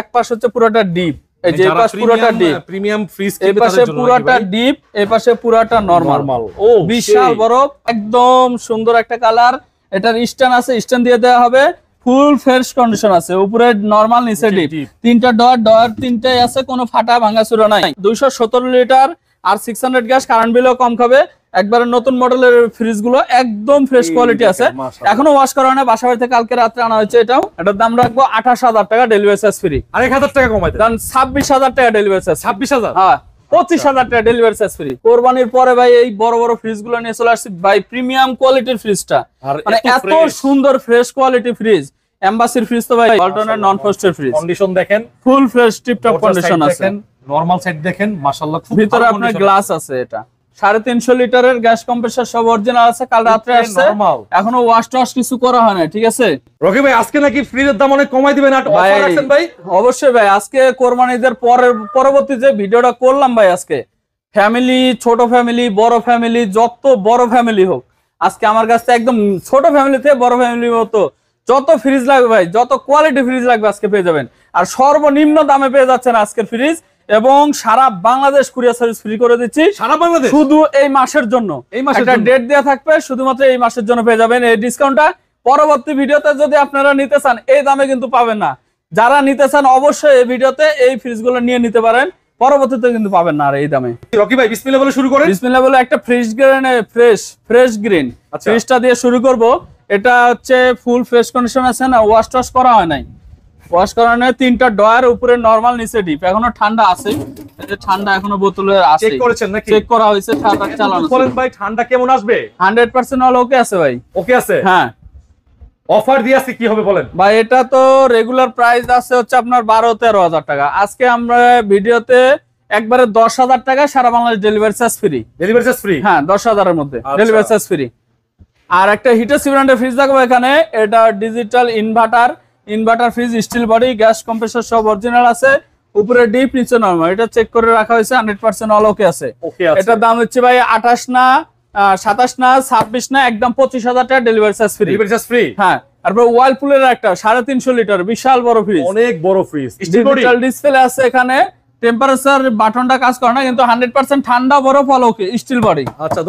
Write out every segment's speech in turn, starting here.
এক পাশ হচ্ছে পুরোটা ডিপ, এই যে পাশ পুরোটা ডিপ প্রিমিয়াম ফ্রিজ, এই পাশে পুরোটা ডিপ, এই পাশে পুরোটা নরমাল। ও বিশাল বড়, একদম সুন্দর একটা কালার। এটার স্ট্যান্ড আছে, স্ট্যান্ড দিয়ে দেওয়া হবে। ফুল ফ্রেশ কন্ডিশন আছে, উপরে নরমাল, নিচে ডিপ, তিনটা ডয়ার তিনটাই আছে, কোনো ফাটা ভাঙা চুরা নাই। 217 লিটার আর 600 গ্যাস, কারেন্ট বিলও কম খাবে। একবারে নতুন মডেলের ফ্রিজ গুলো একদম ফ্রেশ কোয়ালিটি আছে, এখনো ওয়াশ করা হয় না, বাসা বাড়িতে কালকে রাত্রে আনা হয়েছে। এটার দাম রাখবো 28,000 টাকা, ডেলিভারি চার্জ ফ্রি। আর 1000 টাকা কমাই দেন, 26,000 টাকা ডেলিভারি চার্জ। 26,000? হ্যাঁ, 25,000 টাকা ডেলিভারি চার্জ ফ্রি। কোরবানির পরে ভাই এই বড় বড় ফ্রিজ গুলো নিয়ে চলে আসছি ভাই, প্রিমিয়াম কোয়ালিটির ফ্রিজটা, মানে এত সুন্দর ফ্রেশ কোয়ালিটি ফ্রিজ। এমবাসির ফ্রিজ তো ভাই, অল্টারনেট নন ফ্রস্টেড ফ্রিজ। কন্ডিশন দেখেন, ফুল ফ্রেশ টিপটপ কন্ডিশন আছে। নরমাল সাইড দেখেন, মাশাআল্লাহ, খুব ভিতরে আপনার গ্লাস আছে। এটা 350 লিটারের গ্যাস কম্প্রেসর সব অরিজিনাল আছে, কাল রাতে আসছে, এখনো ওয়াশ টস কিছু করা হয় না, ঠিক আছে। রকি ভাই আজকে নাকি ফ্রিজের দাম অনেক কমাই দিবেন, অফার রাখছেন ভাই? অবশ্যই ভাই, আজকে কোরবানিদের পরবর্তী যে ভিডিওটা করলাম ভাই, আজকে ফ্যামিলি, ছোট ফ্যামিলি, বড় ফ্যামিলি, যত বড় ফ্যামিলি হোক, আজকে আমার কাছে একদম ছোট ফ্যামিলি থেকে বড় ফ্যামিলির মতো যত ফ্রিজ লাগবে ভাই, যত কোয়ালিটি ফ্রিজ লাগবে আজকে পেয়ে যাবেন। আর সর্বনিম্ন দামে পেয়ে যাচ্ছেন আজকের ফ্রিজ, এবং সারা বাংলাদেশ কুরিয়ার সার্ভিস ফ্রি করে দিচ্ছি। সারা বাংলাদেশ শুধু এই মাসের জন্য, একটা ডেট দেওয়া থাকবে, শুধুমাত্র এই মাসের জন্য পেয়ে যাবেন এই ডিসকাউন্টটা। পরবর্তী ভিডিওতে যদি আপনারা নিতে চান, এই দামে কিন্তু পাবেন না। যারা নিতে চান অবশ্যই এই ভিডিওতে এই ফ্রিজগুলো নিয়ে নিতে পারেন, পরবর্তীতে কিন্তু পাবেন না আর এই দামে। রকি ভাই বিসমিল্লাহ বলে শুরু করেন। বিসমিল্লাহ বলে একটা ফ্রেশ গ্রিন ফ্রিজটা দিয়ে শুরু করব। এটা হচ্ছে ফুল ফ্রেশ কন্ডিশন আছে, না ওয়াশ টস করা হয় নাই, ওয়াশ করা নাই। তিনটা ডয়ার, উপরে নরমাল, নিচে ডিপ, এখনো ঠান্ডা আছে। এই যে ঠান্ডা এখনো বোতলে আছে, চেক করেছেন নাকি? চেক করা হয়েছে, ঠান্ডা চালানো। বলেন ভাই ঠান্ডা কেমন আসবে? 100% অল ওকে আছে ভাই। ওকে আছে? হ্যাঁ। অফার দিয়েছি, কি হবে বলেন ভাই? এটা তো রেগুলার প্রাইস আছে হচ্ছে আপনার 12-13 টাকা। আজকে আমরা ভিডিওতে একবারে 10,000 টাকা, সারা Bangladesh delivery charge free. Delivery charge free? হ্যাঁ, 10,000 এর মধ্যে ডেলিভারি চার্জ ফ্রি। আর একটা হিটাচি ব্র্যান্ডের ফ্রিজ দেখবো এখানে। এটা digital inverter fridge, steel body, gas compressor সব অরিজিনাল আছে, উপরে ডিপ, নিচে নরমাল। এটা চেক করে রাখা হয়েছে, 100% অল ওকে আছে। এটার দাম হচ্ছে ভাই 28 না, 27 না, 26 না, একদম 25,000 টাকা, delivery charge free. Delivery charge free. হ্যাঁ। তারপর ওয়ালপুলের একটা 350 লিটার বিশাল বড় ফ্রিজ, অনেক বড় ফ্রিজ, ডিজিটাল ডিসপ্লে আছে এখানে। টেম্পারেচার বাটনটা কাজ করে না, কিন্তু 100% ঠান্ডা বরফ অল ওকে, স্টিল বডি। আচ্ছা,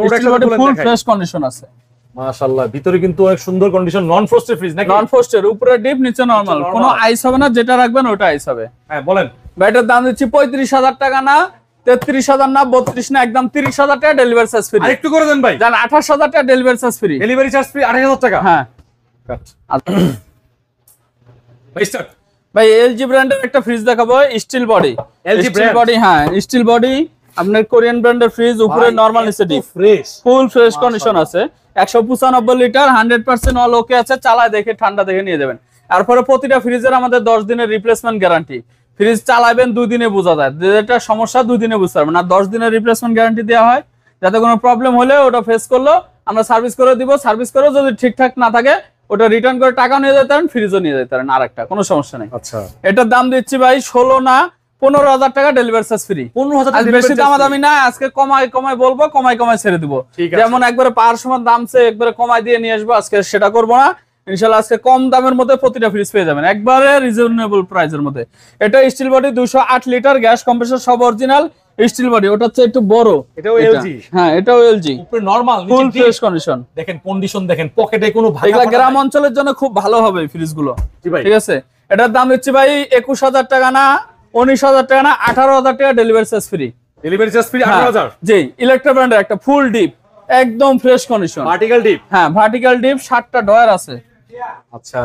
ফুল ফ্রেশ কন্ডিশন আছে মাশাআল্লাহ। ভিতরে কিন্তু অনেক সুন্দর কন্ডিশন, নন ফ্রস্টেড ফ্রিজ নাকি? নন ফ্রস্টেড, উপরে ডিপ, নিচে নরমাল, কোনো আইস হবে না, যেটা রাখবেন ওটা আইস হবে। হ্যাঁ বলেন ভাই। এটার দাম দিচ্ছি 35,000 টাকা, না 33,000 না 32 না, একদম 30,000 টাকা, ডেলিভারি চার্জ ফ্রি। আরেকটু করে দেন ভাই। জান 28,000 টাকা delivery charge free. Delivery charge free 28,000 টাকা? হ্যাঁ। ভাই স্টার্ট। ভাই এলজি ব্র্যান্ডের একটা ফ্রিজ দেখাবো, স্টিল বডি। এলজি বডি, হ্যাঁ স্টিল বডি, আপনার কোরিয়ান ব্র্যান্ডের ফ্রিজ, উপরে নরমাল, নিচে deep, fresh, full fresh condition আছে। 195 লিটার, 100% অল ওকে আছে। চালায় দেখে, ঠান্ডা দেখে নিয়ে যাবেন। তারপরে প্রতিটা ফ্রিজের আমাদের 10 দিনের রিপ্লেসমেন্ট গ্যারান্টি। ফ্রিজ চালাবেন 2 দিনে বোঝা যায়, যেটা সমস্যা 2 দিনে বুঝতে পারবেন। আর 10 দিনের রিপ্লেসমেন্ট গ্যারান্টি দেওয়া হয়, যাতে কোনো প্রবলেম হলে ওটা ফেস করলো আমরা সার্ভিস করে দিব। সার্ভিস করে যদি ঠিকঠাক না থাকে, ওটা রিটার্ন করে টাকা নিয়ে যেতে পারেন, ফ্রিজও নিয়ে যেতে পারেন, আরেকটা কোনো সমস্যা নেই। আচ্ছা, এটার দাম দিচ্ছি ভাই 16 না 15,000 টাকা, ডেলিভারি চার্জ ফ্রি। 15,000 বেশি দামি না, আজকে কমাই বলবো, কমাই ছেড়ে দিব। যেমন একবারে পার সময় দামছে একবারে কমাই দিয়ে নিয়ে আসবো, আজকে সেটা করবো না ইনশাআল্লাহ। আজকে কম দামের মধ্যে প্রতিটা ফ্রিজ পেয়ে যাবেন, একবারে রিজনেবল প্রাইসের মধ্যে। এটা steel body, 208 litre, gas compressor সব অরিজিনাল, স্টিল বডি। ওটা হচ্ছে একটু বড়, এটাও এলজি। হ্যাঁ, এটাও এলজি, উপরে নরমাল, ফুল ফ্রেশ কন্ডিশন। দেখেন কন্ডিশন দেখেন, পকেটে কোনো ভাঙা। এগুলা গ্রাম অঞ্চলের জন্য খুব ভালো হবে ফ্রিজগুলো, ঠিক আছে। এটার দাম হচ্ছে ভাই 21,000 টাকা, না 19,000 টাকা, না 18,000 টাকা, delivery charge free. Delivery charge free 18,000? জি। ইলেকট্রা ব্র্যান্ডের একটা ফুল ডিপ, একদম ফ্রেশ কন্ডিশন, ভার্টিক্যাল ডিপ। হ্যাঁ, ভার্টিক্যাল ডিপ, 7টা ডয়ার আছে। আচ্ছা,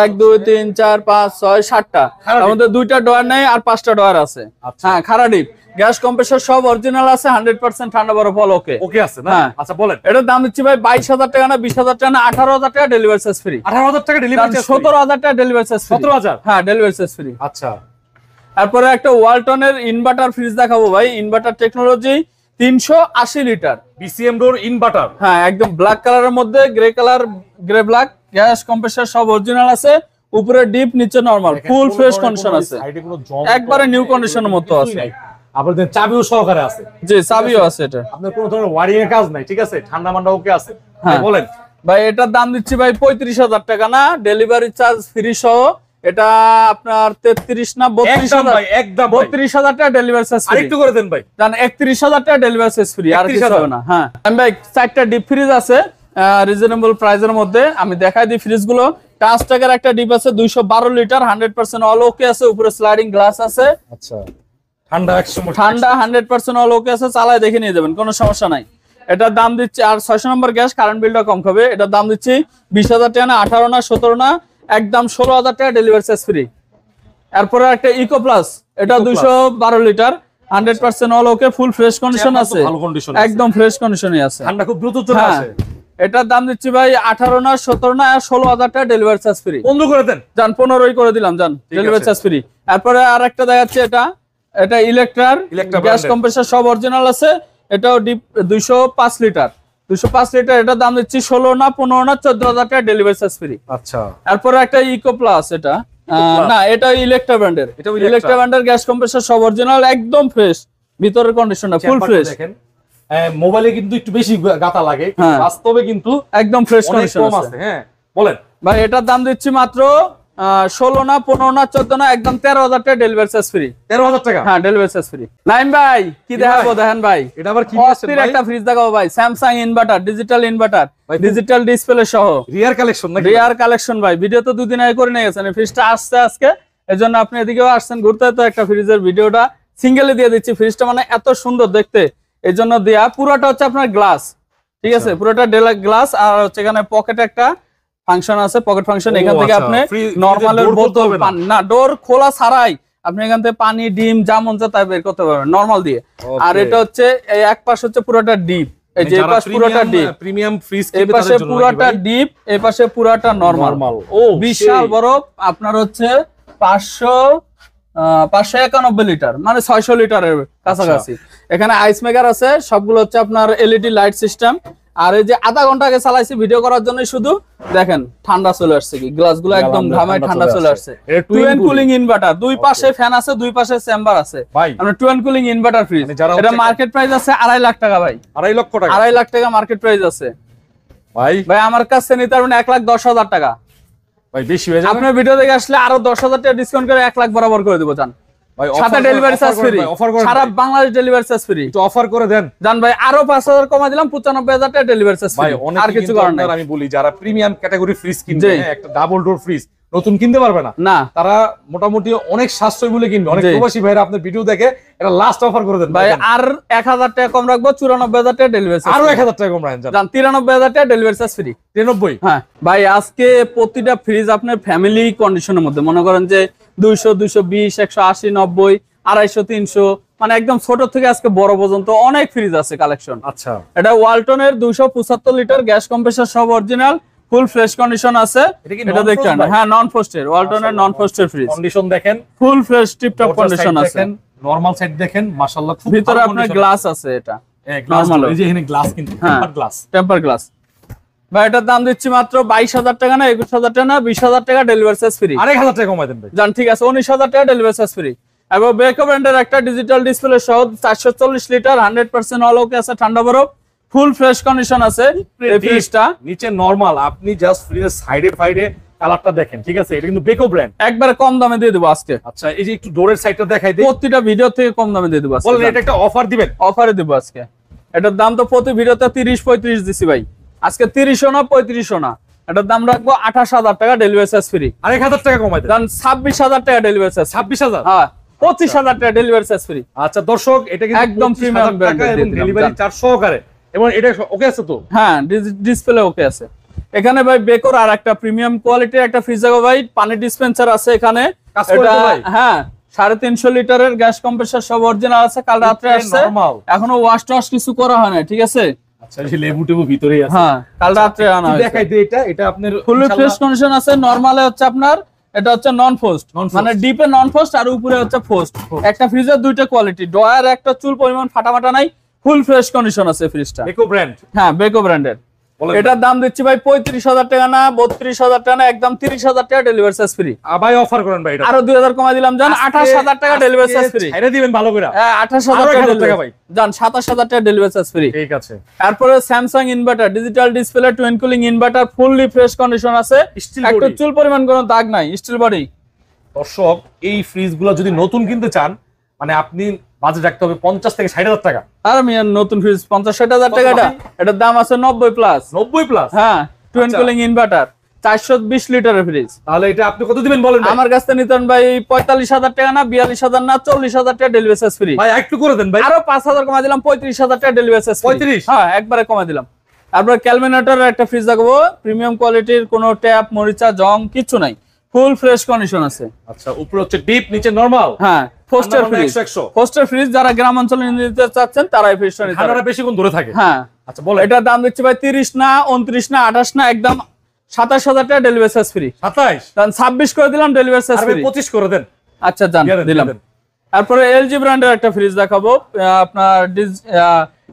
1 2 3 4 5 6 7টা, তার মধ্যে 2টা ডয়ার নাই আর 5টা ডয়ার আছে। হ্যাঁ, খাড়া ডিপ, গ্যাস কম্প্রেসর সব অরিজিনাল আছে, 100% ঠান্ডা বরফ অল ওকে আছে না? আচ্ছা বলেন। এটার দাম দিচ্ছি ভাই 22,000 টাকা, না 20,000 টাকা, না 18,000 টাকা, ডেলিভারি চার্জ ফ্রি। 18,000 টাকা ডেলিভারি চার্জ? 17,000 টাকা ডেলিভারি চার্জ। 17,000? হ্যাঁ, ডেলিভারি চার্জ ফ্রি। আচ্ছা। তারপরে একটা ওয়ালটনের ইনভার্টার ফ্রিজ দেখাবো ভাই, ইনভার্টার টেকনোলজি, 380 লিটার, বিসিএম ডোর ইনভার্টার। হ্যাঁ, একদম ব্ল্যাক কালারের মধ্যে, গ্রে ব্ল্যাক, গ্যাস কম্প্রেসর সব অরিজিনাল আছে, উপরে ডিপ, নিচে নরমাল, ফুল ফ্রেশ কন্ডিশন আছে, একবারে নিউ কন্ডিশনের মতো আছে। আপনাদের চাবিও সহকারে আছে? জি, চাবিও আছে। এটা আপনার কোনো ধরনের ওয়্যারিং এর কাজ নাই, ঠিক আছে, ঠান্ডা মান্ডা ওকে আছে। হ্যাঁ বলেন ভাই। এটার দাম দিচ্ছি ভাই 35,000 টাকা, না ডেলিভারি চার্জ ফ্রি সহ, এটা আপনার 33 না 32,000 ভাই একদম 32,000 টাকা ডেলিভারি চার্জ ফ্রি। আরেকটু করে দেন ভাই, জান 31,000 টাকা ডেলিভারি চার্জ ফ্রি, আর কিছু হবে না। হ্যাঁ ভাই 4টা ডিপ ফ্রিজ আছে রিজনেবল প্রাইসের মধ্যে। আমি দেখাই দিই ফ্রিজ গুলো। টাচ টাকার একটা ডিপ আছে 212 লিটার, 100% অল ওকে আছে, উপরে স্লাইডিং গ্লাস আছে। আচ্ছা ঠান্ডা 100% অল ওকে আছে, চালায় দেখে নিয়ে যাবেন, কোনো সমস্যা নাই। এটার দাম দিচ্ছি, আর 600 নম্বর গ্যাস, কারেন্ট বিলটা কম খাবে। এটার দাম দিচ্ছি 20,000 টাকা না, 18 না 17 না, একদম 16,000 টাকা ডেলিভারি চার্জ ফ্রি। এরপরে একটা ইকো প্লাস, এটা 212 লিটার, 100% অল ওকে, ফুল ফ্রেশ কন্ডিশন আছে, একদম ফ্রেশ কন্ডিশনে আছে, ঠান্ডা খুব দ্রুত চলে আসে। এটার দাম দিচ্ছি ভাই 18 না 17 না 16,000 টাকা ডেলিভারি চার্জ ফ্রি। 15 করে দেন, জান 15ই করে দিলাম, জান ডেলিভারি চার্জ ফ্রি। এরপরে আরেকটা দেখাচ্ছি, এটা ইলেকট্রার গ্যাস কম্প্রেসর সব অরিজিনাল আছে। এটাও ডিপ 205 লিটার, 205 লিটার। এটার দাম দিচ্ছি 16 না 15 না 14,000 টাকা ডেলিভারি চার্জ ফ্রি। আচ্ছা এরপরে একটা ইকো প্লাস, এটা না, এটা ইলেকট্রা ব্র্যান্ডের, ইলেকট্রা ব্র্যান্ডের গ্যাস কম্প্রেসর সব অরিজিনাল, একদম ফ্রেশ, ভিতরের কন্ডিশনটা ফুল ফ্রেশ। দেখেন মোবাইলে কিন্তু একটু বেশি গাতা লাগে, বাস্তবে কিন্তু একদম ফ্রেশ কন্ডিশন আছে। হ্যাঁ বলেন ভাই, এটার দাম দিচ্ছি মাত্র 16 না 15 না 14 না, একদম 13,000 টাকা ডেলিভারি চার্জ ফ্রি। 13,000 টাকা? হ্যাঁ ডেলিভারি চার্জ ফ্রি। নাইম ভাই কি দেখাবো, দেখেন ভাই, এটা আবার কি দিয়েছেন ভাই? একটা ফ্রিজ দেখাবো ভাই, Samsung inverter, digital inverter, digital display সহ, রিয়ার কালেকশন নাকি? রিয়ার কালেকশন ভাই, ভিডিও তো 2 দিন আগে করে নিয়ে গেছেন, এই ফ্রিজটা আসছে আজকে, এজন্য আপনি এদিকেও আসছেন ঘুরতে, তো একটা ফ্রিজের ভিডিওটা সিঙ্গেলে দিয়ে দিচ্ছি। ফ্রিজটা মানে এত সুন্দর দেখতে, এই জন্য দেয়া। পুরোটা হচ্ছে আপনার গ্লাস, ঠিক আছে, পুরোটা ডেলা গ্লাস, আর হচ্ছে এখানে পকেটে একটা ফাংশন আছে, পকেট ফাংশন। এখান থেকে আপনি নরমালের বোতল পানি না, ডোর খোলা ছাড়াই আপনি এখান থেকে পানি, ডিম যা মন চায় তাই বের করতে পারবেন নরমাল দিয়ে। আর এটা হচ্ছে এই এক পাশ হচ্ছে পুরোটা ডিপ, এই যে পাশ পুরোটা ডিপ, প্রিমিয়াম ফ্রিজ, এই পাশে পুরোটা ডিপ, এই পাশে পুরোটা নরমাল। ও বিশাল বড়, আপনার হচ্ছে 591 লিটার, মানে 600 লিটারের কাছাকাছি। এখানে আইস মেকার আছে, সবগুলো হচ্ছে আপনার এলইডি লাইট সিস্টেম। আর এই যে আধা ঘন্টা আগে চালাইছি ভিডিও করার জন্য, শুধু দেখেন ঠান্ডা চলে আসছে, কি গ্লাসগুলো একদম ঘামায় ঠান্ডা চলে আসছে। টুয়েন কুলিং ইনভার্টার, দুই পাশে ফ্যান আছে, দুই পাশে চেম্বার আছে, আমরা টুয়েন কুলিং ইনভার্টার ফ্রিজ। এটা মার্কেট প্রাইস আছে 2.5 লাখ টাকা ভাই, 2.5 লক্ষ টাকা, 2.5 লাখ টাকা মার্কেট প্রাইস আছে ভাই। আমার কাছে নিতে পারবেন 1,10,000 টাকা ভাই, বেশি হয়ে যাবে। আপনার ভিডিও দেখে আসলে আরো 10,000 টাকা ডিসকাউন্ট করে 1 লাখ বরাবর করে দেবো, জান। সাথে ডেলিভারি চার্জ ফ্রি, সারা বাংলাদেশ ডেলিভারি চার্জ ফ্রি। একটু অফার করে দেন জান ভাই, আরো 5,000 কমাই দিলাম, 95,000 টাকা ডেলিভারি চার্জ ফ্রি। আর কিছু করার নাই। আমি বলি যারা প্রিমিয়াম ক্যাটাগরি ফ্রিজ কিনবে, একটা ডাবল ডোর ফ্রিজ নতুন কিনতে পারবে না, তারা মোটামুটি অনেক সাশ্রয় মূল্যে কিনবে। অনেক প্রবাসী ভাইরা আপনার ভিডিও দেখে এটা লাস্ট অফার করে দেন ভাই। আর 1,000 টাকা কম রাখবো, 94,000 টাকা ডেলিভারি চার্জ, আরো 1,000 টাকা কম রাখেন জান, 93,000 টাকা ডেলিভারি চার্জ ফ্রি। 93? হ্যাঁ ভাই, আজকে প্রতিটা ফ্রিজ আপনার ফ্যামিলি কন্ডিশনের মধ্যে, মনে করেন যে 200, 220, 180, 90, 250, 300, মানে একদম ছোট থেকে আজকে বড় পর্যন্ত অনেক ফ্রিজ আছে কালেকশন। আচ্ছা, এটা ওয়ালটনের 275 লিটার গ্যাস কম্প্রেসর সব অরিজিনাল, ফুল ফ্রেশ কন্ডিশন আছে। এটা দেখেন, হ্যাঁ নন ফ্রস্টের, ওয়ালটনের নন ফ্রস্টের ফ্রিজ। কন্ডিশন দেখেন, ফুল ফ্রেশ টিপটপ কন্ডিশন আছে। নরমাল সাইড দেখেন, মাশাআল্লাহ, খুব ভিতরে আপনার গ্লাস আছে, এটা নরমাল, এই যে এখানে গ্লাস, কিন্তু টেম্পার গ্লাস, টেম্পার গ্লাস। ভাই এটার দাম দিচ্ছি মাত্র 22,000 টাকা না, 21,000 টাকা না, 20,000 টাকা ডেলিভারি চার্জ ফ্রি। 1,000 টাকা কমাই দেন ভাই, জান, ঠিক আছে, 19,000 টাকা ডেলিভারি চার্জ ফ্রি। এবং বেকো ব্র্যান্ডের একটা ডিজিটাল ডিসপ্লে সহ 440 লিটার, 100% অল ওকে আছে, ঠান্ডা বরফ, ফুল ফ্রেশ কন্ডিশন আছে। এই ফ্রিজটা নিচে নরমাল, আপনি জাস্ট ফ্রিজের সাইডে ফাইডে কালারটা দেখেন, ঠিক আছে, এটা কিন্তু বেকো ব্র্যান্ড, একবারে কম দামে দিয়ে দেবো আজকে। আচ্ছা, এই যে একটু ডোরের সাইডটা দেখাই দিই, প্রতিটা ভিডিও থেকে কম দামে দিয়ে দেবো আজকে। বলেন, এটা একটা অফার দিবেন? অফারে দেবো আজকে। এটার দাম তো প্রতি ভিডিওতে 30-35 দিছি ভাই, আজকে 30ও না 35ও না, এটার দাম রাখবো 28,000 টাকা ডেলিভারি চার্জ ফ্রি। 1,000 টাকা কমাই দেন, 26,000 টাকা ডেলিভারি চার্জ। 26,000? হ্যাঁ, 25,000 টাকা ডেলিভারি চার্জ ফ্রি। আচ্ছা দর্শক, এটা কিন্তু একদম প্রিমিয়াম ব্র্যান্ড, ডেলিভারি চার্জ সহকারে, এবং এটা ওকে আছে তো? হ্যাঁ, ডিসপ্লে ওকে আছে। এখানে ভাই বেকোর আর একটা প্রিমিয়াম কোয়ালিটির একটা ফ্রিজ আছে ভাই, পানি ডিসপেন্সার আছে এখানে। এটা হ্যাঁ 350 লিটারের গ্যাস কম্প্রেসর সব অরিজিনাল আছে, কাল রাতে আসছে, এখনো ওয়াশ টস কিছু করা হয় না, ঠিক আছে। আচ্ছা, এই লেবু টেবু ভিতরেই আছে। হ্যাঁ, কাল রাতে আনা হয়েছে। দেখাই দিই, এটা আপনার ফুল ফ্রেশ কন্ডিশন আছে। নরমালে হচ্ছে আপনার, এটা হচ্ছে নন ফোস্ট, মানে ডিপে নন ফোস্ট আর উপরে হচ্ছে ফোস্ট। একটা ফ্রিজের দুইটা কোয়ালিটি, ডয়ার একটা চুল পরিমাণ ফাটাফাটা নাই, ফুল ফ্রেশ কন্ডিশন আছে ফ্রিজটা। Beko brand? হ্যাঁ, বেকো ব্র্যান্ডের। এটার দাম দিচ্ছি ভাই 35,000 টাকা না, 32,000 টাকা না, একদম 30,000 টাকা ডেলিভারি চার্জ ফ্রি। ভাই অফার করেন ভাই, এটা আরো 2,000 কমাই দিলাম, জান 28,000 টাকা ডেলিভারি চার্জ ফ্রি। এটা দিবেন ভালো করে? হ্যাঁ, 28,000 টাকা ভাই, জান 27,000 টাকা ডেলিভারি চার্জ ফ্রি। ঠিক আছে। তারপরে Samsung inverter, digital display, twin cooling inverter, fully fresh condition আছে, একটা চুল পরিমাণ কোনো দাগ নাই, স্টিল বডি, দর্শক এই ফ্রিজ গুলো যদি নতুন কিনতে চান মানে আপনি বাজেট রাখতে হবে 50 থেকে 60,000 টাকা। আর আমি নতুন ফ্রিজ 50-60,000 টাকা, এটার দাম আছে 90 প্লাস। 90 প্লাস? হ্যাঁ, টুইন কুলিং ইনভার্টার 420 লিটারের ফ্রিজ। তাহলে এটা আপনি কত দিবেন বলেন? আমার কাছ থেকে নিতেন ভাই 45,000 টাকা না, 42,000 না, 40,000 টাকা ডেলিভারি চার্জ ফ্রি। ভাই একটু করে দেন ভাই, আরো 5,000 কমাই দিলাম, 35,000 টাকা ডেলিভারি চার্জ। 35? হ্যাঁ, একবারে কমাই দিলাম। তারপর ক্যালমিনেটরের একটা ফ্রিজ দেখাবো, প্রিমিয়াম কোয়ালিটির, কোনো ট্যাপ মরিচা জং কিছু নাই, ফুল ফ্রেশ কন্ডিশন আছে। আচ্ছা, উপরে হচ্ছে ডিপ, নিচে নরমাল। হ্যাঁ, ফোস্টার ফ্রিজ। ফোস্টার ফ্রিজ যারা গ্রাম অঞ্চলে নিতে চাচ্ছেন তারা এই ফ্রিজটা নিতে পারেন। বেশি কোন ধরে থাকে। হ্যাঁ, আচ্ছা বলো, এটার দাম দিচ্ছি ভাই 30 না, 29 না, 28 না, একদম 27,000 টাকা ডেলিভারি চার্জ ফ্রি। 27? তাহলে 26 করে দিলাম ডেলিভারি চার্জ ফ্রি। 25 করে দেন। আচ্ছা জান, দিলাম। তারপরে এলজি ব্র্যান্ডের একটা ফ্রিজ দেখাবো, আপনার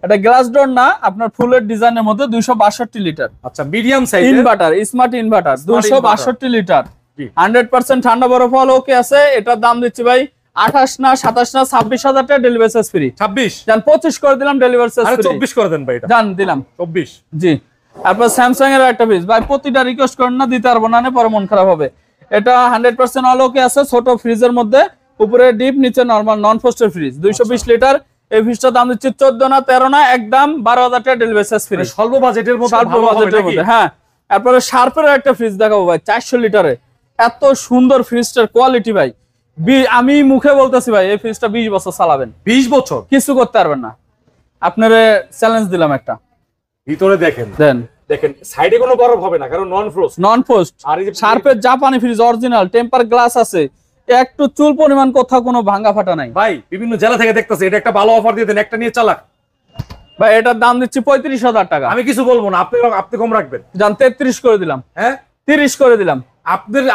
এটা গ্লাস ডোর না, আপনার ফুলের ডিজাইনের মধ্যে 262 লিটার। আচ্ছা, medium size inverter, smart inverter 262 litre, 100% ঠান্ডা বরফ হল ওকে আছে। এটার দাম দিচ্ছি ভাই 28 না, 27 না, 26,000 টাকা ডেলিভারি চার্জ ফ্রি। 26 জান, 25 করে দিলাম ডেলিভারি চার্জ ফ্রি। 24 করে দেন ভাই, এটা জান দিলাম 24। জি। তারপর স্যামসাং এর একটা ফ্রিজ ভাই, প্রতিটা রিকোয়েস্ট করেন না, দিতে পারবো না, পরে মন খারাপ হবে। এটা 100% অল ওকে আছে, ছোট ফ্রিজের মধ্যে, উপরে ডিপ, নিচে নরমাল, নন ফ্রস্টেড ফ্রিজ 220 লিটার। এই ফ্রিজটার দাম দিচ্ছি 14 না, 13 না, একদম 12,000 টাকা ডেলিভারি চার্জ ফ্রি। স্বল্প বাজেটের মধ্যে, স্বল্প বাজেটের মধ্যে। হ্যাঁ, তারপরে শার্পের একটা ফ্রিজ দেখাবো ভাই, 400 লিটারে, এত সুন্দর ফ্রিজটার কোয়ালিটি ভাই, আমি মুখে বলতেছি ভাই, এই ফ্রিজটা 20 বছর চালাবেন। 20 বছর কিছু করতে পারবেন না। আপনারে চ্যালেঞ্জ দিলাম একটা। ভিতরে দেখেন, দেখেন সাইডে কোনো বরফ হবে না, কারণ নন ফ্রোস্ট। নন ফ্রোস্ট। আর এই শার্পের জাপানি ফ্রিজ অরিজিনাল, টেম্পার গ্লাস আছে, একটু চুল পরিমাণ কোথাও কোনো ভাঙা ফাটা নাই। ভাই বিভিন্ন জেলা থেকে দেখতেছে, এটা একটা ভালো অফার দিয়ে দেন, একটা নিয়ে চালাক। ভাই এটার দাম দিচ্ছি 35,000 টাকা। আমি কিছু বলবো না, আপনি কম রাখবেন। জান 33 করে দিলাম। হ্যাঁ, 30 করে দিলাম।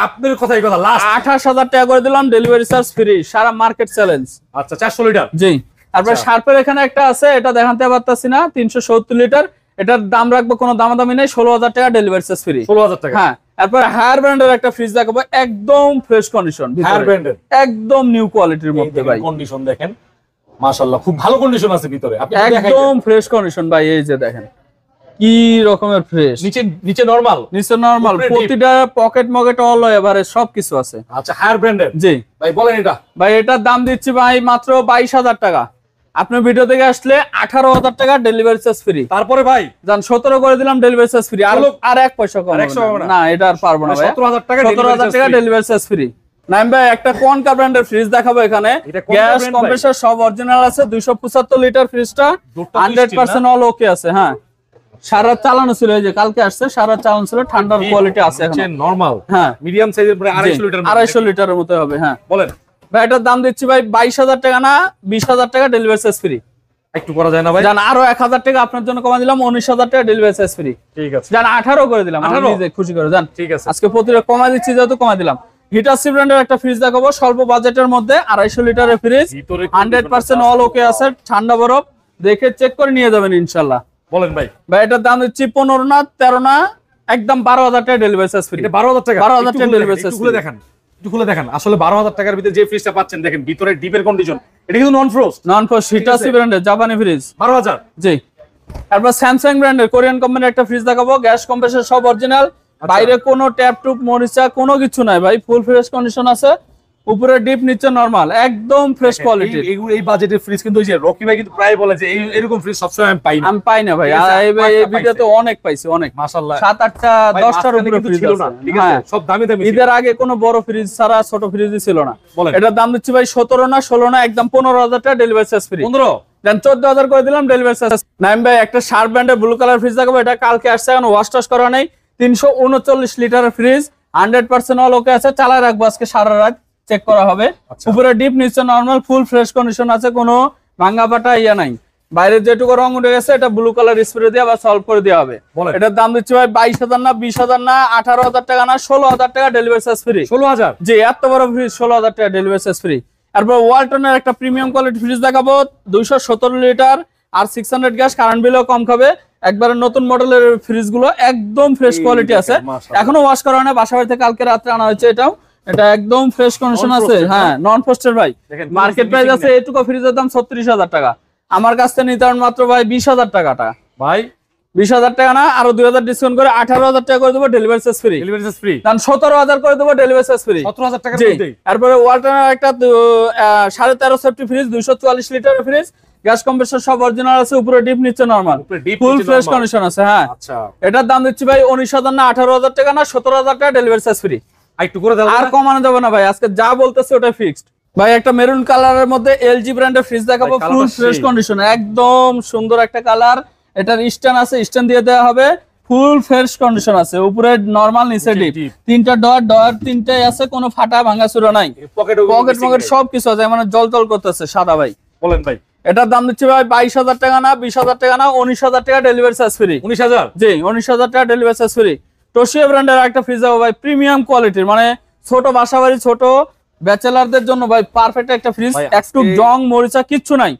আপনার কথাই কথা, লাস্ট 28,000 টাকা করে দিলাম, ডেলিভারি চার্জ ফ্রি, সারা মার্কেট চ্যালেঞ্জ। আচ্ছা, 400 লিটার। জি। তারপর শার্পের এখানে একটা আছে, এটা দেখাতে পারতাছি না, 370 লিটার। এটার দাম রাখবো, কোনো দামাদামি নেই, 16,000 টাকা ডেলিভারি চার্জ ফ্রি। 16,000 টাকা। হ্যাঁ। তারপর হায়ার ব্র্যান্ডের একটা ফ্রিজ দেখাবো, একদম ফ্রেশ কন্ডিশন, হায়ার ব্র্যান্ডের, একদম নিউ কোয়ালিটির মধ্যে ভাই। কন্ডিশন দেখেন, মাশাআল্লাহ, খুব ভালো কন্ডিশন আছে ভিতরে, আপনি একদম ফ্রেশ কন্ডিশন ভাই। এই যে দেখেন কি রকমের ফ্রেশ, নিচে নরমাল, নিচে নরমাল, প্রতিটা পকেট মকেট অল এভারেজ সবকিছু আছে। আচ্ছা, হায়ার ব্র্যান্ডের। জি ভাই বলেন, এটা ভাই এটার দাম দিচ্ছি ভাই মাত্র 22,000 টাকা। আপনি ভিডিও থেকে আসলে 18,000 টাকা ডেলিভারি চার্জ ফ্রি। তারপরে ভাই জান 17 করে দিলাম ডেলিভারি চার্জ ফ্রি। আর 1 পয়সা কম না, এটা আর পারবো না ভাই। 17,000 টাকা ডেলিভারি চার্জ ফ্রি। নাইম ভাই একটা কোয়ানকা ব্র্যান্ডের ফ্রিজ দেখাবো এখানে, গ্যাস কম্প্রেসর সব অরিজিনাল আছে, 275 লিটার ফ্রিজটা 100% অল ওকে আছে। হ্যাঁ, সারা চালানো ছিল, এই যে কালকে আসছে, সারা চালানো ছিল, ঠান্ডার কোয়ালিটি আছে এখন, নরমাল। হ্যাঁ, মিডিয়াম সাইজের, প্রায় 250 লিটারের মতো হবে। হ্যাঁ বলেন ভাই, এটার দাম দিচ্ছি ভাই 22,000 টাকা না, 20,000 টাকা ডেলিভারি চার্জ ফ্রি। একটু করা যায় না ভাই? জান আরো 1,000 টাকা আপনার জন্য কমা দিলাম, 19,000 টাকা ডেলিভারি চার্জ ফ্রি। ঠিক আছে জান 18 করে দিলাম, আমি নিজে খুশি করে। জান ঠিক আছে, আজকে প্রতিটা কমা দিচ্ছি যেহেতু কমা দিলাম। হিটাচি ব্র্যান্ডের একটা ফ্রিজ দেখাবো, স্বল্প বাজেটের মধ্যে, 250 লিটারের ফ্রিজ, 100% অল ওকে আছে, ঠান্ডা বরফ, দেখে চেক করে নিয়ে যাবেন ইনশাআল্লাহ। বলেন ভাই। ভাই এটার দাম দিচ্ছি 15 না, 13 না, একদম 12,000 টাকা ডেলিভারি চার্জ ফ্রি। 12,000 টাকা? 12,000 টাকা ডেলিভারি চার্জ। খুলে দেখেন, আসলে 12,000 টাকার ভিতরে যে ফ্রিজটা পাচ্ছেন, দেখেন ভিতরে ডিপের কন্ডিশন, এটা কিন্তু নন ফ্রোস্ট। নন ফ্রোস্ট হিটাচি ব্র্যান্ডের জাপানি ফ্রিজ 12,000। জি। তারপর স্যামসাং ব্র্যান্ডের কোরিয়ান কোম্পানির একটা ফ্রিজ দেখাবো, গ্যাস কম্প্রেসর সব অরিজিনাল, বাইরে কোনো ট্যাপ টুপ মরিচা কোনো কিছু নাই ভাই, ফুল ফ্রেশ কন্ডিশন আছে, উপরে ডিপ, নিচে নরমাল, একদম ফ্রেশ কোয়ালিটি। এই বাজেটের ফ্রিজ কিন্তু ওই যে রকি ভাই কিন্তু প্রায় বলে যে এরকম ফ্রিজ সবসময় আমি পাই না। আমি পাই না ভাই, এই ভিডিওতে অনেক পাইছি, অনেক, মাশাআল্লাহ 7-8টা 10টার উপরে ফ্রিজ ছিল না। ঠিক আছে, সব দামি দামি। এদের আগে কোনো বড় ফ্রিজ ছাড়া ছোট ফ্রিজই ছিল না। এটার দাম দিচ্ছি ভাই 17 না, 16 না, একদম 15,000 টাকা ডেলিভারি চার্জ ফ্রি। 15 দেন 14,000 করে দিলাম ডেলিভারি চার্জ। নাইম ভাই একটা শার্প ব্র্যান্ডের ব্লু কালার ফ্রিজ দেখাবো, এটা কালকে আসছে, এখন ওয়াশ টাশ করা নাই, 339 লিটারের ফ্রিজ, 100% অল ওকে আছে, চালায় রাখবো আজকে সারা রাত, চেক করা হবে। উপরে ডিপ, নিচে নরমাল, ফুল ফ্রেশ কন্ডিশন আছে, কোনো ভাঙা ফাটা ইয়া নাই। বাইরে যেটুকু রং উঠে গেছে এটা ব্লু কালার স্প্রে দিয়ে বা সলভ করে দেওয়া হবে। এটার দাম দিচ্ছি ভাই 22,000 না, 20,000 না, 18,000 টাকা না, 16,000 টাকা ডেলিভারি চার্জ ফ্রি। 16,000? জি, এত বড় ফ্রিজ 16,000 টাকা ডেলিভারি চার্জ ফ্রি। তারপর ওয়ালটনের একটা প্রিমিয়াম কোয়ালিটি ফ্রিজ দেখাবো, 217 লিটার আর 600 গ্যাস, কারেন্ট বিলও কম খাবে, একবারে নতুন মডেলের ফ্রিজ গুলো, একদম ফ্রেশ কোয়ালিটি আছে, এখনো ওয়াশ করা হয় না, বাসা বাড়ি থেকে কালকে রাত্রে আনা হয়েছে। এটা একদম ফ্রেশ কন্ডিশন আছে। হ্যাঁ, নন ফ্রস্টেড ভাই, মার্কেট প্রাইস আছে এটুকু ফ্রিজের দাম 36,000 টাকা, আমার কাছ থেকে নিতে মাত্র ভাই 20,000 টাকাটা। ভাই 20,000 টাকা না, আরো 2,000 ডিসকাউন্ট করে 18,000 টাকা করে দেবো, delivery charge free. Delivery charge free. কারণ 17,000 করে দেবো, ডেলিভারি চার্জ ফ্রি। 17,000 টাকার জি। মধ্যেই। তারপরে ওয়ালটনের একটা 13.5 সেফটি ফ্রিজ, 244 লিটারের ফ্রিজ, গ্যাস কম্প্রেসর সব অরিজিনাল আছে, উপরে ডিপ নিচে নরমাল, ফুল ফ্রেশ কন্ডিশন আছে। হ্যাঁ, আচ্ছা, এটার দাম দিচ্ছি ভাই 19,000 না 18,000 টাকা না, 17,000 টাকা, ডেলিভারি চার্জ ফ্রি। একটু করে দাও, আর কমানো যাবে না ভাই, আজকে যা বলতেছে ওটা ফিক্সড। ভাই একটা মেরুন কালারের মধ্যে এলজি ব্র্যান্ডের ফ্রিজ দেখাবো, ফুল ফ্রেশ কন্ডিশন, একদম সুন্দর একটা কালার। এটার স্ট্যান্ড আছে, স্ট্যান্ড দিয়ে দেওয়া হবে, ফুল ফ্রেশ কন্ডিশন আছে, উপরে নরমাল নিচে ডিপ, 3টা ডয়ার 3টাই আছে, কোনো ফাটা ভাঙা চুরা নাই, পকেট সবকিছু আছে, মানে জল করতেছে সাদা। ভাই বলেন ভাই, এটার দাম দিচ্ছি ভাই 22,000 টাকা না, 20,000 টাকা না, 19,000 টাকা, ডেলিভারি চার্জ ফ্রি। 19,000? জি, 19,000 টাকা, ডেলিভারি চার্জ ফ্রি। টোশিয়া ব্র্যান্ডের একটা ফ্রিজ হবে ভাই, প্রিমিয়াম কোয়ালিটির, মানে ছোট বাসাবাড়ি, ছোট ব্যাচেলারদের জন্য ভাই পারফেক্ট একটা ফ্রিজ, একটু জং মরিচা কিচ্ছু নাই,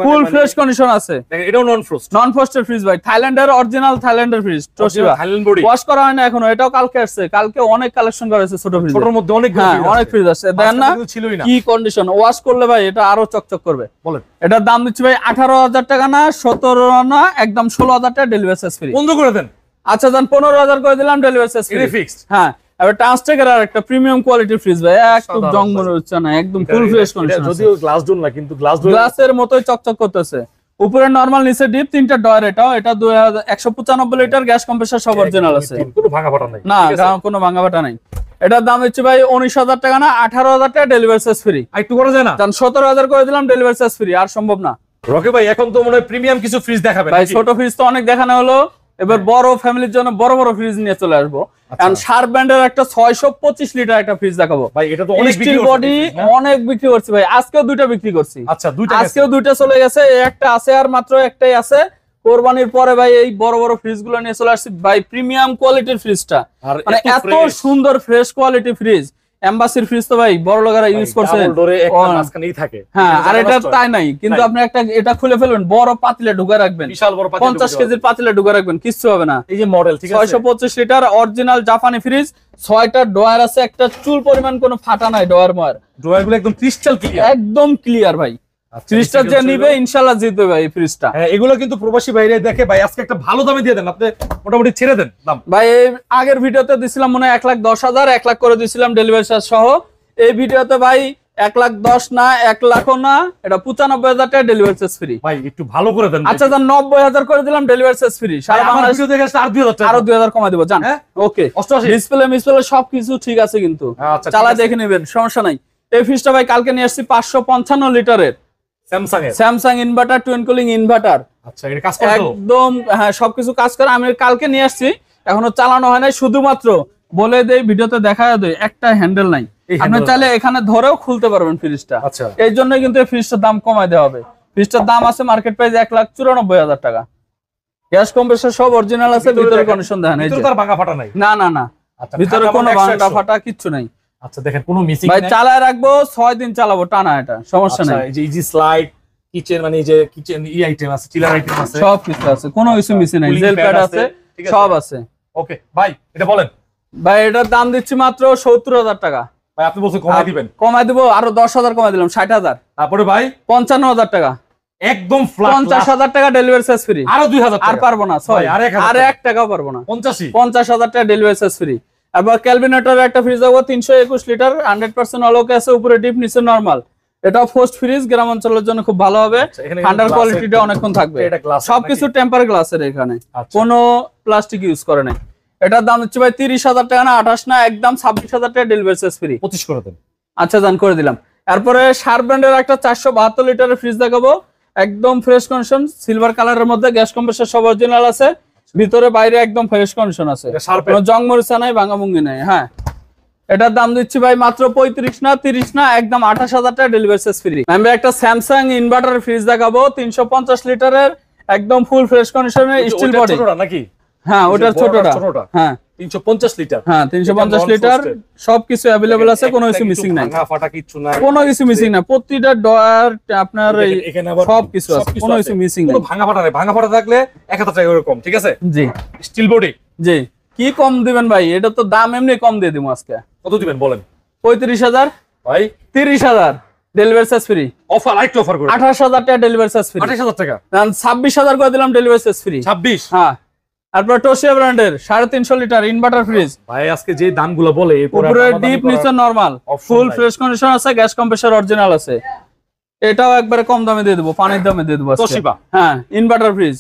ফুল ফ্রেশ কন্ডিশন আছে। এটাও নন ফ্রস্টের ফ্রিজ ভাই, থাইল্যান্ডের অরিজিনাল থাইল্যান্ডের ফ্রিজ, টোশিবা, থাইল্যান্ড বডি, ওয়াশ করা হয় না এখনো, এটাও কালকে আসছে, কালকে অনেক কালেকশন করা হয়েছে ছোট ফ্রিজ, ছোটর মধ্যে অনেক ফ্রিজ আছে, দেখেন না কি কন্ডিশন, ওয়াশ করলে ভাই এটা আরো চকচক করবে। বলেন, এটার দাম দিচ্ছি ভাই 18,000 টাকা না, 17 না, একদম 16,000 টাকা, ডেলিভারি চার্জ ফ্রি। বন্ধ করে দেন। আচ্ছা জান, 15,000 করে দিলাম, ডেলিভারি চার্জ ফ্রি, ফিক্সড। হ্যাঁ, এবার ট্রান্সটেকের আর একটা প্রিমিয়াম কোয়ালিটির ফ্রিজ ভাই, একটু জং মনে হচ্ছে না, একদম ফুল ফ্রেশ কন্ডিশন, যদিও গ্লাস ডোর না, কিন্তু গ্লাসের মতোই চকচক করতেছে, উপরে নরমাল নিচে ডিপ, 3টা ডয়ার। এটা 195 লিটার, গ্যাস কম্প্রেসর সব অরিজিনাল আছে, কোনো ভাঙা ফাটা নাই, না কোনো ভাঙা ফাটা নাই। এটার দাম হচ্ছে ভাই 19,000 টাকা না, 18,000 টাকা, ডেলিভারি চার্জ ফ্রি। একটু করে যায় না, 17,000 করে দিলাম, ডেলিভারি চার্জ ফ্রি। আর সম্ভব না। রকি ভাই, এখন তো মনে হয় প্রিমিয়াম কিছু ফ্রিজ দেখাবেন ভাই, ছোট ফ্রিজ তো অনেক দেখানো হলো, এবার বড় ফ্যামিলির জন্য বড় ফ্রিজ নিয়ে চলে আসবো। কারণ শার্প ব্র্যান্ডের একটা 625 লিটার একটা ফ্রিজ দেখাবো ভাই, এটা তো অনেক বিক্রি বডি, অনেক বিক্রি করছি ভাই, আজকেও 2টা বিক্রি করছি। আচ্ছা, আজকেও 2টা চলে গেছে, একটা আছে, আর মাত্র একটাই আছে। কোরবানির পরে ভাই এই বড় ফ্রিজ গুলো নিয়ে চলে আসছি ভাই, প্রিমিয়াম কোয়ালিটির ফ্রিজটা, মানে এত সুন্দর ফ্রেশ কোয়ালিটি ফ্রিজ। এমবাসির ফ্রিজ তো ভাই বড় লোকেরা ইউজ করছে, হ্যাঁ, আর এটা তাই নাই, কিন্তু আপনি একটা এটা খুলে ফেলবেন, বড় পাতিলে ঢুকে রাখবেন, 50 কেজির পাতিলে ঢুকে রাখবেন, কিচ্ছু হবে না। এই যে মডেল, ঠিক আছে, 625 লিটার অরিজিনাল জাপানি ফ্রিজ, 6টা ডয়ার আছে, একটা চুল পরিমাণ কোনো ফাটা নাই, ডয়ার গুলো একদম ক্রিস্টাল ক্লিয়ার, একদম ক্লিয়ার ভাই। ফ্রিজটা যে নিবে ইনশাআল্লাহ জিতবে ভাই ফ্রিজটা। হ্যাঁ, এগুলো কিন্তু প্রবাসী বাইরে দেখে ভাই, আজকে একটা ভালো দামে দিয়ে দেন, আপনি মোটামুটি ছেড়ে দেন দাম ভাই। আগের ভিডিওতে দিছিলাম মনে হয় 1,10,000, 1 লাখ করে দিছিলাম ডেলিভারি চার্জ সহ। এই ভিডিওতে ভাই 1,10,000 না, 1 লাখও না, এটা 95,000 টাকা, ডেলিভারি চার্জ ফ্রি। ভাই একটু ভালো করে দেন। আচ্ছা জান, 90,000 করে দিলাম, ডেলিভারি চার্জ ফ্রি। সারা বাংলাদেশ ভিডিও দেখে আর 2,000 টাকা, আরো 2,000 কমাই দেব জান। ওকে, 88 ডিসপ্লে সবকিছু ঠিক আছে, কিন্তু চালা দেখে নেবেন, সমস্যা নাই। এই ফ্রিজটা ভাই কালকে নিয়ে আসছি, 555 লিটারের Samsung inverter, twin cooling inverter. আচ্ছা, এটা কাজ করে একদম, হ্যাঁ, সবকিছু কাজ করে। আমি কালকে নিয়ে আসছি, এখনো চালানো হয় নাই, শুধুমাত্র বলে দেই, ভিডিওতে দেখায় দেই, একটা হ্যান্ডেল নাই, আপনি চাইলে এখানে ধরেও খুলতে পারবেন ফ্রিজটা। আচ্ছা, এই জন্যই কিন্তু এই ফ্রিজটার দাম কমাই দেওয়া হবে। ফ্রিজটার দাম আছে মার্কেট প্রাইস 1,94,000 টাকা, গ্যাস কম্প্রেসর সব অরিজিনাল আছে, ভিতরে কন্ডিশন দেখেন, এই যে ভাঙা ফাটা নাই, না না না, ভিতরে কোনো ভাঙা ফাটা কিচ্ছু নাই। আচ্ছা দেখেন, কোনো মিসিং নাই ভাই, চালায় রাখবো, 6 দিন চালাবো টানা, এটা সমস্যা নাই। এই যে ইজি স্লাইড কিচেন, মানে এই যে কিচেন আইটেম আছে, চিলার আইটেম আছে, সব কিছু আছে, কোনো কিছু মিসিং নাই, জেল প্যাড আছে, সব আছে। ওকে ভাই, এটা বলেন ভাই, এটার দাম দিচ্ছি মাত্র 70,000 টাকা। ভাই আপনি বলছেন কমাই দিবেন, কমাই দিব, আরো 10,000 কমাই দিলাম, 60,000। তারপরে ভাই 55,000 টাকা, একদম ফ্ল্যাট, 50,000 টাকা ডেলিভারি চার্জ ফ্রি, আরো 2,000 আর পারবো না, সরি আর 1 টাকাও পারবো না, 50,000 টাকা ডেলিভারি চার্জ ফ্রি। আবার ক্যালভিনেটরের একটা ফ্রিজ দেবো, 321 লিটার, 100% অলোকে আছে, উপরে ডিপ নিচে নরমাল। এটা ফার্স্ট ফ্রিজ, গ্রাম অঞ্চলের জন্য খুব ভালো হবে, ঠান্ডার কোয়ালিটিটা অনেকক্ষণ থাকবে, সবকিছু টেম্পার গ্লাসের, এখানে কোনো প্লাস্টিক ইউজ করে নাই। এটার দাম হচ্ছে ভাই 30,000 টাকা না, 28 না, একদম 26,000 টাকা, ডেলিভারি চার্জ ফ্রি, 25 করে দেন। আচ্ছা জান, করে দিলাম। এরপরে শার্প ব্র্যান্ডের একটা 472 লিটারের ফ্রিজ দেখাবো, একদম ফ্রেশ কন্ডিশন, সিলভার কালারের মধ্যে, গ্যাস কম্প্রেসর সব অরিজিনাল আছে, ভিতরে বাইরে একদম ফ্রেশ কন্ডিশন আছে, কোনো জং মরিচা নাই, ভাঙাভুঙ্গি নাই। হ্যাঁ, এটার দাম দিচ্ছি ভাই মাত্র 35 না, 30 না, একদম 28,000 টাকা, ডেলিভারি চার্জ ফ্রি। আমি একটা স্যামসাং ইনভার্টার ফ্রিজ দেখাবো, 350 লিটারের, একদম ফুল ফ্রেশ কন্ডিশনের, স্টিল বডি নাকি? হ্যাঁ, ওটার ছোটটা, হ্যাঁ 350 লিটার, হ্যাঁ 350 লিটার, সবকিছু अवेलेबल আছে, কোনো কিছু মিসিং নাই, ভাঙা ফাটা কিছু নাই, কোনো কিছু মিসিং না, প্রতিটা ডয়ার আপনার সবকিছু আছে, কোনো কিছু মিসিং নাই, কোনো ভাঙা ফাটা নাই। ভাঙা ফাটা থাকলে 1,000 টাকা এরকম, ঠিক আছে? জি, স্টিল বডি। জি, কি কম দিবেন ভাই? এটা তো দাম এমনি কম দিয়ে দিমু আজকে। কত দিবেন বলেন? 35,000 ভাই, 30,000 ডেলিভারি চার্জ ফ্রি। অফার, আরেকটা অফার করে 28,000 টাকা ডেলিভারি চার্জ ফ্রি, 28,000 টাকা, 26,000 করে দিলাম ডেলিভারি চার্জ ফ্রি। 26? হ্যাঁ, তারপর টোশিয়া ব্র্যান্ডের 350 লিটার ইনভার্টার ফ্রিজ ভাই আজকে যে দামগুলো বলে উপরে ডিপ নিচে নরমাল ফুল ফ্রেশ কন্ডিশন আছে, গ্যাস কম্প্রেসর অরিজিনাল আছে। এটাও একবারে কম দামে দিয়ে দেবো, পানির দামে দিয়ে দেবো তোশিবা। হ্যাঁ ইনভার্টার ফ্রিজ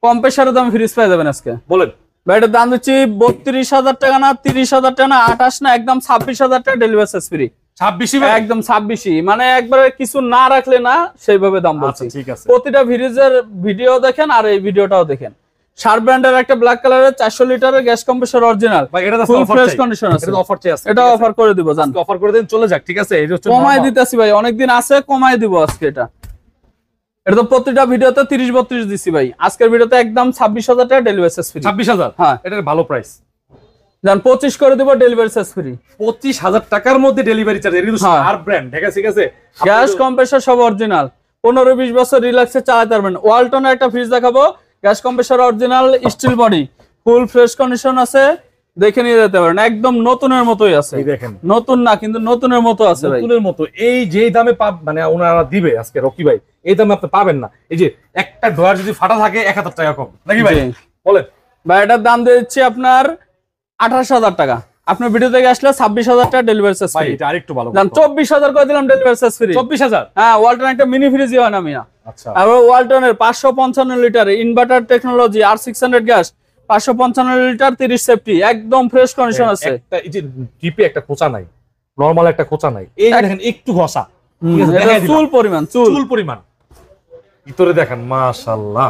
কম্প্রেসরের দামে ফ্রিজ পেয়ে যাবেন আজকে। বলেন ভাই এটার দাম দিচ্ছি 32,000 টাকা না, 30,000 টাকা না, 28 না, একদম 26,000 টাকা ডেলিভারি চার্জ ফ্রি। 26 একদম 26, মানে একবারে কিছু না রাখলে না সেইভাবে দাম বলছি। ঠিক আছে, প্রতিটা ফ্রিজের ভিডিও দেখেন আর এই ভিডিওটাও দেখেন। শার্প ব্র্যান্ডের একটা ব্ল্যাক কালারের 400 লিটারের গ্যাস কম্প্রেসর অরিজিনাল, ভাই এটা ফুল ফ্রেশ কন্ডিশন আছে। এটা অফার চাই আছে, এটা অফার করে দিব, জান অফার করে দেন, চলে যাক। ঠিক আছে, এটা হচ্ছে কমাই দিতেছি ভাই, অনেকদিন আছে, কমাই দিব আজকে। এটা তো প্রতিটা ভিডিওতে 30-32 দিছি ভাই, আজকের ভিডিওতে একদম 26,000 টাকা ডেলিভারি চার্জ ফ্রি। 26,000? হ্যাঁ, এটার ভালো প্রাইস। জান 25 করে দিব ডেলিভারি চার্জ ফ্রি। 25,000 টাকার মধ্যে ডেলিভারি চার্জ। এটা কিন্তু শার্প ব্র্যান্ড, ঠিক আছে। গ্যাস কম্প্রেসর সব অরিজিনাল, 15-20 বছর রিল্যাক্সে চালাতে পারবেন। ওয়ালটনের একটা ফ্রিজ দেখাবো, gas compressor original, steel body, full fresh condition আছে, দেখে নিয়ে যেতে পারেন। একদম নতুনের মতোই আছে, দেখেন নতুন না কিন্তু নতুনের মতো আছে ভাই, নতুনের মতো। এই যে দামে মানে ওনারা দিবে আজকে রকি ভাই, এই দামে আপনি পাবেন না। এই যে একটা ড্রয়ার যদি ফাটা থাকে 1,000 টাকা কম নাকি ভাই? বলেন ভাই এটার দাম দিচ্ছি আপনার 28,000 টাকা। আপনার ভিডিও থেকে আসলে 26,000 টাকা ডেলিভারি চার্জ ফ্রি। এটা আরেকটু ভালো, 24,000 করে দিলাম ডেলিভারি চার্জ ফ্রি। 24,000? হ্যাঁ, ওয়ালটন একটা মিনি ফ্রিজ হয় না মিয়া। আচ্ছা, আর ওয়ালটনের 555 litre inverter technology R600 gas, 555 litre 30 safety, একদম ফ্রেশ কন্ডিশন আছে। একটা এই যে ডিপে একটা খোঁচা নাই, নরমাল একটা খোঁচা নাই, এই যে দেখেন একটু ঘষা, এটা চুল পরিমাণ, চুল পরিমাণ। ভিতরে দেখেন মাশাআল্লাহ,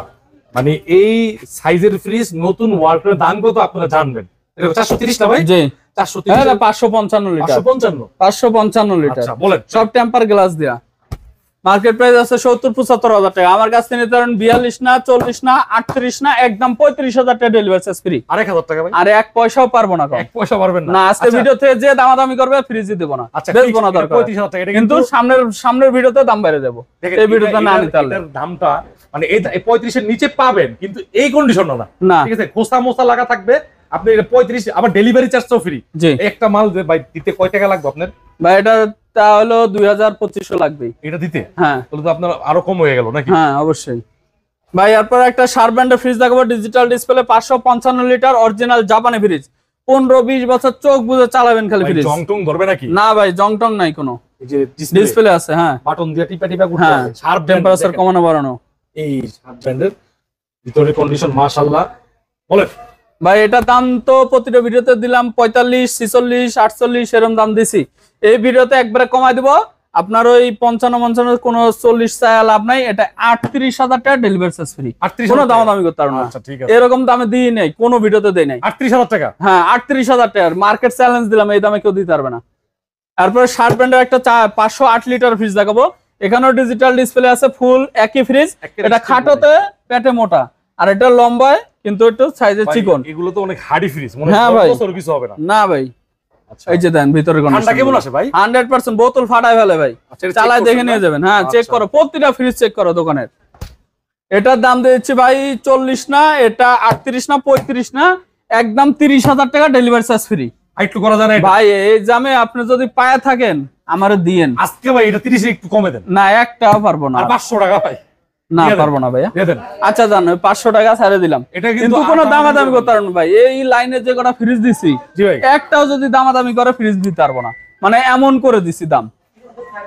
মানে এই সাইজের ফ্রিজ নতুন ওয়ালটনের দাম কত আপনারা জানবেন? এটা 430 না ভাই? জি 430। হ্যাঁ 555 লিটার, 555 লিটার। আচ্ছা বলেন, সব টেম্পার গ্লাস দেয়া। মার্কেট প্রাইস আছে 70-75,000 টাকা। আমার কাছ থেকে নিতে পারেন 42 না, 40 না, 38 না, একদম 35,000 টাকা ডেলিভারি চার্জ ফ্রি। আর 1,000 টাকা ভাই? আর এক পয়সাও পারবো না, এক পয়সা পারবেন না। না, আজকে ভিডিও থেকে যে দামাদামি করবে ফ্রিজই দেব না, বেচবো না দরকার। 35,000 টাকা। এটা কিন্তু সামনের ভিডিওতে দাম বাইরে দেব, এই ভিডিওতে না নিতে পারলে দামটা মানে এই 35 এর নিচে পাবেন, কিন্তু এই কন্ডিশন না। ঠিক আছে, খোসা মোসা লাগা থাকবে। আপনি এটা 35, আবার ডেলিভারি চার্জও ফ্রি। একটা মাল ভাই দিতে কয় টাকা লাগবে আপনার? ভাই এটা তা হলো 2,000-2500 লাগবে এটা দিতে। হ্যাঁ, তাহলে তো আপনার আরো কম হয়ে গেল নাকি? হ্যাঁ অবশ্যই ভাই। এরপর একটা শার্প ব্র্যান্ডের ফ্রিজ দেখাবো, ডিজিটাল ডিসপ্লে, 555 লিটার অরিজিনাল জাপানি ফ্রিজ, 15-20 বছর চোখ বুঝে চালাবেন খালি ফ্রিজ। জং টং ধরবে নাকি? না ভাই, জং টং নাই কোনো, এই যে ডিসপ্লে আছে। হ্যাঁ, বাটন দিয়ে টিপা টিপা করতে হ্যাঁ, হবে। শার্প টেম্পারেচার কমানো বাড়ানো, এই শার্প ব্র্যান্ডের ভিতরে কন্ডিশন মাশাআল্লাহ। বলেন ভাই এটার দাম তো প্রতিটা ভিডিওতে দিলাম 45, 46, 48 এরকম দাম দিছি। এই ভিডিওতে একবারে কমাই দিব আপনার ওই 55 কোনো 40 চায় লাভ নাই। এটা 38,000 টাকা ডেলিভারি চার্জ ফ্রি, কোনো দামাদামি করতে পারবো না। এরকম দামে দিই নাই, কোনো ভিডিওতে দেই নাই। 38,000 টাকা? হ্যাঁ 38,000 টাকা মার্কেট চ্যালেঞ্জ দিলাম, এই দামে কেউ দিতে পারবে না। তারপরে শার্প ব্র্যান্ডের একটা 508 লিটার ফ্রিজ দেখাবো, এখানেও ডিজিটাল ডিসপ্লে আছে, ফুল একই ফ্রিজ। এটা খাটোতে পেটে মোটা, আর এটা লম্বায় কিন্তু একটু সাইজে চিকন। এগুলো তো অনেক হার্ডি ফ্রিজ, মনে হয় ভাই কিছু হবে না। না ভাই, এই যে দেন ভিতরে ঠান্ডা কেমন আসে ভাই? 100% বোতল ফাটায় ফেলে ভাই, চালায় দেখে নিয়ে যাবেন। হ্যাঁ চেক করো, প্রতিটা ফ্রিজ চেক করো দোকানের। এটার দাম দিচ্ছি ভাই 40 না, এটা 38 না, 35 না, একদম 30,000 টাকা ডেলিভারি চার্জ ফ্রি। একটু করা যায় না ভাই? এই জামে আপনি যদি পায়া থাকেন আমারে দিয়েন আজকে ভাই, এটা 30 একটু কমে দেন। না, একটাও পারবো না। আর 500 টাকা ভাই? না পারবো না ভাইয়া। আচ্ছা জান, 500 টাকা ছাড়ে দিলাম, এটা কিন্তু কোনো দামাদামি করতে পারবো না ভাই। এই লাইনে যে কটা ফ্রিজ দিছি, একটাও যদি দামাদামি করে ফ্রিজ দিতে পারবো না, মানে এমন করে দিছি দাম।